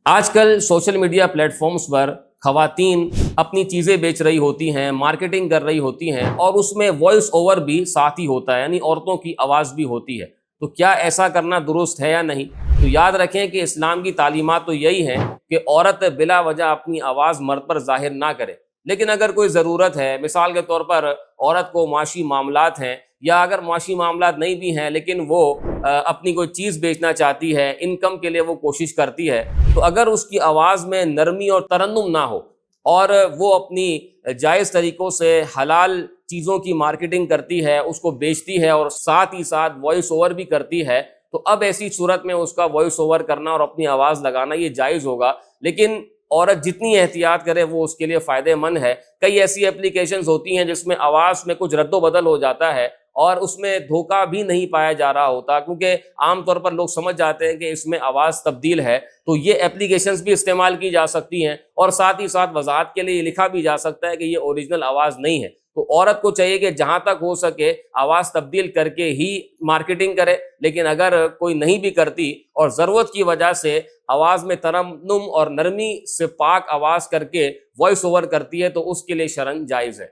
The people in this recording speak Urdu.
آج کل سوشل میڈیا پلیٹ فارمز پر خواتین اپنی چیزیں بیچ رہی ہوتی ہیں، مارکیٹنگ کر رہی ہوتی ہیں، اور اس میں وائس اوور بھی ساتھ ہی ہوتا ہے، یعنی عورتوں کی آواز بھی ہوتی ہے۔ تو کیا ایسا کرنا درست ہے یا نہیں؟ تو یاد رکھیں کہ اسلام کی تعلیمات تو یہی ہیں کہ عورت بلا وجہ اپنی آواز مرد پر ظاہر نہ کرے، لیکن اگر کوئی ضرورت ہے، مثال کے طور پر عورت کو معاشی معاملات ہیں، یا اگر معاشی معاملات نہیں بھی ہیں لیکن وہ اپنی کوئی چیز بیچنا چاہتی ہے، انکم کے لیے وہ کوشش کرتی ہے، تو اگر اس کی آواز میں نرمی اور ترنم نہ ہو اور وہ اپنی جائز طریقوں سے حلال چیزوں کی مارکیٹنگ کرتی ہے، اس کو بیچتی ہے اور ساتھ ہی ساتھ وائس اوور بھی کرتی ہے، تو اب ایسی صورت میں اس کا وائس اوور کرنا اور اپنی آواز لگانا یہ جائز ہوگا۔ لیکن عورت جتنی احتیاط کرے وہ اس کے لیے فائدہ مند ہے۔ کئی ایسی اپلیکیشنز ہوتی ہیں جس میں آواز میں کچھ رد و بدل ہو جاتا ہے اور اس میں دھوکہ بھی نہیں پایا جا رہا ہوتا، کیونکہ عام طور پر لوگ سمجھ جاتے ہیں کہ اس میں آواز تبدیل ہے، تو یہ اپلیکیشنز بھی استعمال کی جا سکتی ہیں، اور ساتھ ہی ساتھ وضاحت کے لیے یہ لکھا بھی جا سکتا ہے کہ یہ اوریجنل آواز نہیں ہے۔ تو عورت کو چاہیے کہ جہاں تک ہو سکے آواز تبدیل کر کے ہی مارکیٹنگ کرے، لیکن اگر کوئی نہیں بھی کرتی اور ضرورت کی وجہ سے آواز میں ترنم اور نرمی سے پاک آواز کر کے وائس اوور کرتی ہے تو اس کے لیے شرعاً جائز ہے۔